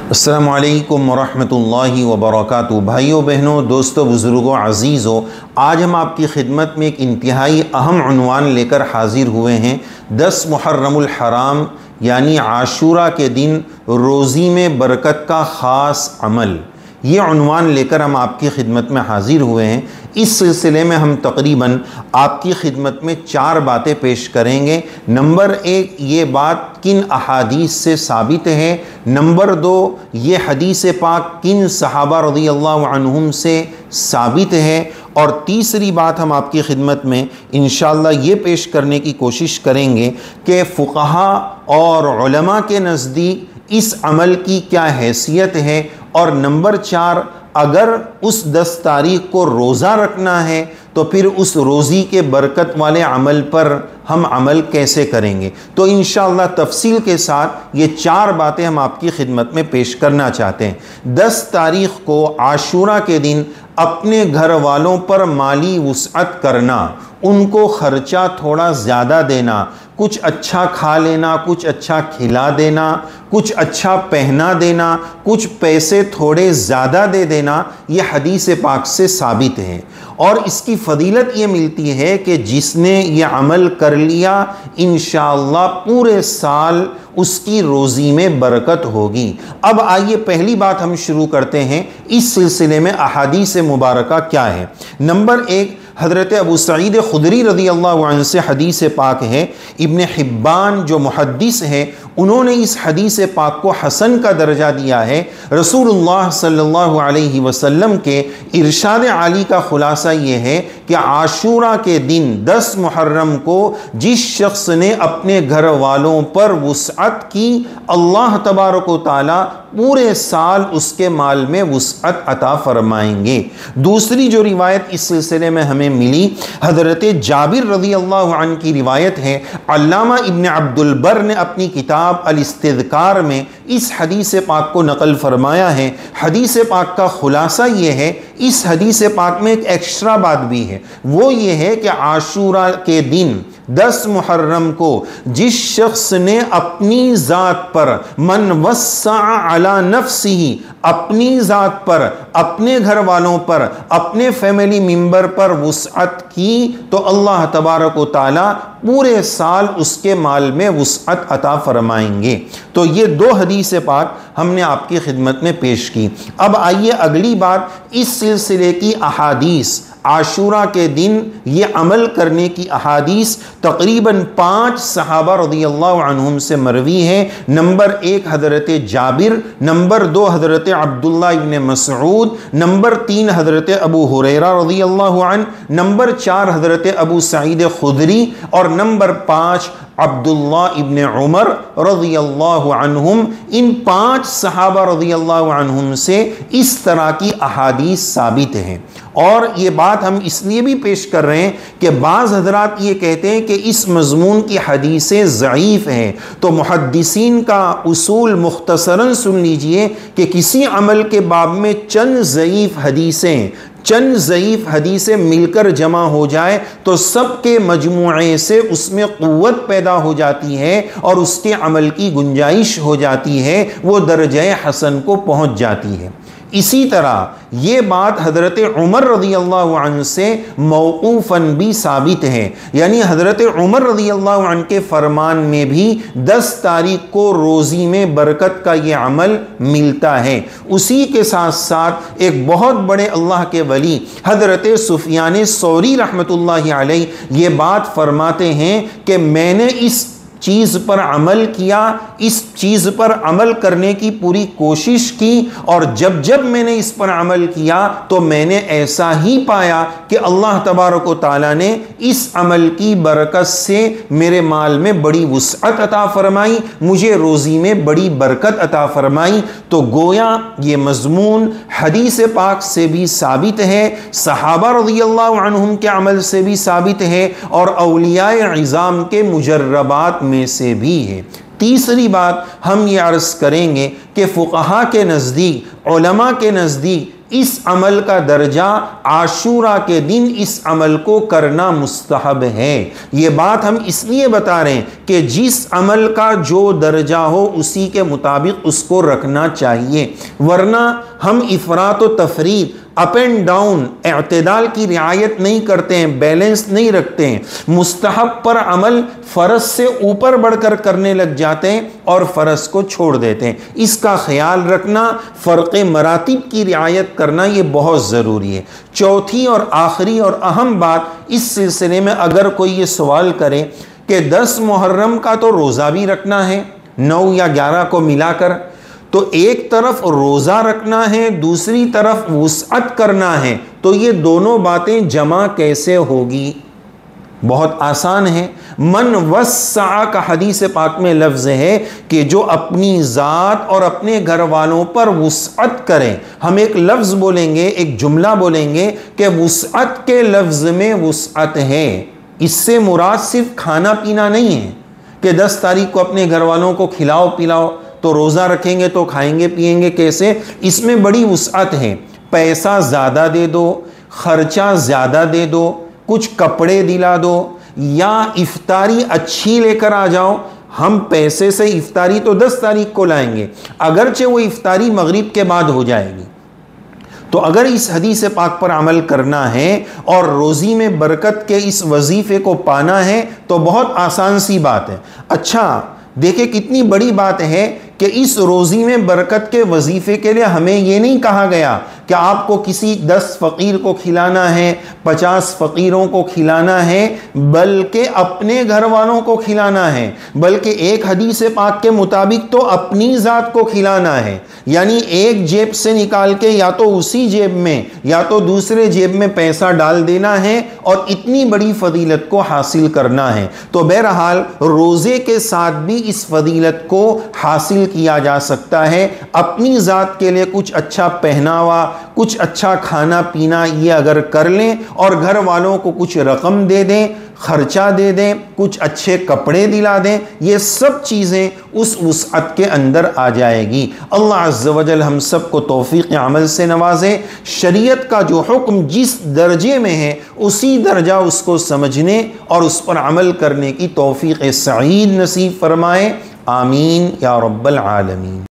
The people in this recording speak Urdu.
السلام علیکم ورحمۃ اللہ وبرکاتہ۔ بھائیوں بہنوں، دوستوں، بزرگوں، عزیزوں، آج ہم آپ کی خدمت میں ایک انتہائی اہم عنوان لے کر حاضر ہوئے ہیں۔ 10 محرم الحرام یعنی عاشورہ کے دن روزی میں برکت کا خاص عمل، یہ عنوان لے کر ہم آپ کی خدمت میں حاضر ہوئے ہیں۔ اس سلسلے میں ہم تقریباً آپ کی خدمت میں 4 باتیں پیش کریں گے۔ نمبر 1، یہ بات کن احادیث سے ثابت ہے۔ نمبر 2، یہ حدیث پاک کن صحابہ رضی اللہ عنہم سے ثابت ہے۔ اور تیسری بات ہم آپ کی خدمت میں انشاءاللہ یہ پیش کرنے کی کوشش کریں گے کہ فقہا اور علماء کے نزدیک اس عمل کی کیا حیثیت ہے۔ اور نمبر 4، اگر اس 10 تاریخ کو روزہ رکھنا ہے تو پھر اس روزی کے برکت والے عمل پر ہم عمل کیسے کریں گے۔ تو انشاءاللہ تفصیل کے ساتھ یہ 4 باتیں ہم آپ کی خدمت میں پیش کرنا چاہتے ہیں۔ 10 تاریخ کو عاشورہ کے دن اپنے گھر والوں پر مالی وسعت کرنا، ان کو خرچہ تھوڑا زیادہ دینا، کچھ اچھا کھا لینا، کچھ اچھا کھلا دینا، کچھ اچھا پہنا دینا، کچھ پیسے تھوڑے زیادہ دے دینا، یہ حدیث پاک سے ثابت ہے۔ اور اس کی فضیلت یہ ملتی ہے کہ جس نے یہ عمل کر لیا انشاءاللہ پورے سال اس کی روزی میں برکت ہوگی۔ اب آئیے پہلی بات ہم شروع کرتے ہیں، اس سلسلے میں احادیث مبارکہ کیا ہے۔ نمبر 1، حضرت ابو سعید خدری رضی اللہ عنہ سے حدیث پاک ہے۔ ابن حبان جو محدث ہے انہوں نے اس حدیث پاک کو حسن کا درجہ دیا ہے۔ رسول اللہ صلی اللہ علیہ وسلم کے ارشاد عالی کا خلاصہ یہ ہے کہ عاشورہ کے دن 10 محرم کو جس شخص نے اپنے گھر والوں پر وسعت کی، اللہ تبارک و تعالی پورے سال اس کے مال میں وسعت عطا فرمائیں گے۔ دوسری جو روایت اس سلسلے میں ہمیں ملی، حضرت جابر رضی اللہ عنہ کی روایت ہے۔ علامہ ابن عبد البر نے اپنی کتاب الاستذکار میں اس حدیث پاک کو نقل فرمایا ہے۔ حدیث پاک کا خلاصہ یہ ہے، اس حدیث پاک میں ایک ایکسٹرا بات بھی ہے، وہ یہ ہے کہ عاشورہ کے دن 10 محرم کو جس شخص نے اپنی ذات پر من وسع علی نفسہ، اپنی ذات پر، اپنے گھر والوں پر، اپنے فیملی ممبر پر وسعت کی تو اللہ تبارک و تعالی پورے سال اس کے مال میں وسعت عطا فرمائیں گے۔ تو یہ 2 حدیث پاک ہم نے آپ کی خدمت میں پیش کی۔ اب آئیے اگلی بات، اس سلسلے کی احادیث، عاشورہ کے دن یہ عمل کرنے کی احادیث تقریباً 5 صحابہ رضی اللہ عنہم سے مروی ہے۔ نمبر 1 حضرت جابر، نمبر 2 حضرت عبداللہ ابن مسعود، نمبر 3 حضرت ابو ہریرہ رضی اللہ عنہ، نمبر 4 حضرت ابو سعید خدری، اور نمبر 5 عبداللہ ابن عمر رضی اللہ عنہم۔ ان 5 صحابہ رضی اللہ عنہم سے اس طرح کی احادیث ثابت ہیں۔ اور یہ بات ہم اس لیے بھی پیش کر رہے ہیں کہ بعض حضرات یہ کہتے ہیں کہ اس مضمون کی حدیثیں ضعیف ہیں، تو محدثین کا اصول مختصراً سن لیجئے کہ کسی عمل کے باب میں چند ضعیف حدیثیں مل کر جمع ہو جائے تو سب کے مجموعے سے اس میں قوت پیدا ہو جاتی ہے اور اس کے عمل کی گنجائش ہو جاتی ہے، وہ درجہ حسن کو پہنچ جاتی ہے۔ اسی طرح یہ بات حضرت عمر رضی اللہ عنہ سے موقوفاً بھی ثابت ہے، یعنی حضرت عمر رضی اللہ عنہ کے فرمان میں بھی 10 تاریخ کو روزی میں برکت کا یہ عمل ملتا ہے۔ اسی کے ساتھ ساتھ ایک بہت بڑے اللہ کے ولی حضرت سفیان ثوری رحمۃ اللہ علیہ یہ بات فرماتے ہیں کہ میں نے اس چیز پر عمل کیا، اس چیز پر عمل کرنے کی پوری کوشش کی، اور جب میں نے اس پر عمل کیا تو میں نے ایسا ہی پایا کہ اللہ تبارک و تعالیٰ نے اس عمل کی برکت سے میرے مال میں بڑی وسعت عطا فرمائی، مجھے روزی میں بڑی برکت عطا فرمائی۔ تو گویا یہ مضمون حدیث پاک سے بھی ثابت ہے، صحابہ رضی اللہ عنہم کے عمل سے بھی ثابت ہے، اور اولیاء عظام کے مجربات میں سے بھی ہے۔ تیسری بات ہم یہ عرض کریں گے کہ فقہا کے نزدیک، علماء کے نزدیک اس عمل کا درجہ عاشورہ کے دن اس عمل کو کرنا مستحب ہے۔ یہ بات ہم اس لیے بتا رہے ہیں کہ جس عمل کا جو درجہ ہو اسی کے مطابق اس کو رکھنا چاہیے، ورنہ ہم افراط و تفریط، اپ اینڈ ڈاؤن، اعتدال کی رعایت نہیں کرتے ہیں، بیلنس نہیں رکھتے ہیں، مستحب پر عمل فرض سے اوپر بڑھ کر کرنے لگ جاتے ہیں اور فرض کو چھوڑ دیتے ہیں۔ اس کا خیال رکھنا، فرق مراتب کی رعایت کرنا یہ بہت ضروری ہے۔ چوتھی اور آخری اور اہم بات اس سلسلے میں اگر کوئی یہ سوال کرے کہ 10 محرم کا تو روزہ بھی رکھنا ہے 9 یا 11 کو ملا کر، تو ایک طرف روزہ رکھنا ہے دوسری طرف وسعت کرنا ہے، تو یہ دونوں باتیں جمع کیسے ہوگی؟ بہت آسان ہے۔ من وسع کا حدیث پاک میں لفظ ہے کہ جو اپنی ذات اور اپنے گھر والوں پر وسعت کرے۔ ہم ایک لفظ بولیں گے، ایک جملہ بولیں گے کہ وسعت کے لفظ میں وسعت ہے، اس سے مراد صرف کھانا پینا نہیں ہے کہ 10 تاریخ کو اپنے گھر والوں کو کھلاؤ پلاؤ، تو روزہ رکھیں گے تو کھائیں گے پیئیں گے کیسے؟ اس میں بڑی وسعت ہے، پیسہ زیادہ دے دو، خرچہ زیادہ دے دو، کچھ کپڑے دلا دو، یا افطاری اچھی لے کر آ جاؤ۔ ہم پیسے سے افطاری تو 10 تاریخ کو لائیں گے، اگرچہ وہ افطاری مغرب کے بعد ہو جائے گی۔ تو اگر اس حدیث پاک پر عمل کرنا ہے اور روزی میں برکت کے اس وظیفے کو پانا ہے تو بہت آسان سی بات ہے۔ اچھا دیکھیں کتنی بڑی بات ہے کہ اس روزی میں برکت کے وظیفے کے لیے ہمیں یہ نہیں کہا گیا کہ آپ کو کسی 10 فقیر کو کھلانا ہے، 50 فقیروں کو کھلانا ہے، بلکہ اپنے گھر والوں کو کھلانا ہے، بلکہ ایک حدیث پاک کے مطابق تو اپنی ذات کو کھلانا ہے۔ یعنی ایک جیب سے نکال کے یا تو اسی جیب میں یا تو دوسرے جیب میں پیسہ ڈال دینا ہے اور اتنی بڑی فضیلت کو حاصل کرنا ہے۔ تو بہرحال روزے کے ساتھ بھی اس فضیلت کو حاصل کیا جا سکتا ہے۔ اپنی ذات کے لیے کچھ اچھا پہناوا، کچھ اچھا کھانا پینا یہ اگر کر لیں اور گھر والوں کو کچھ رقم دے دیں، خرچہ دے دیں، کچھ اچھے کپڑے دلا دیں، یہ سب چیزیں اس وسعت کے اندر آ جائے گی۔ اللہ عز و جل ہم سب کو توفیق عمل سے نوازے، شریعت کا جو حکم جس درجے میں ہے اسی درجہ اس کو سمجھنے اور اس پر عمل کرنے کی توفیق سعید نصیب فرمائے، آمین یا رب العالمین۔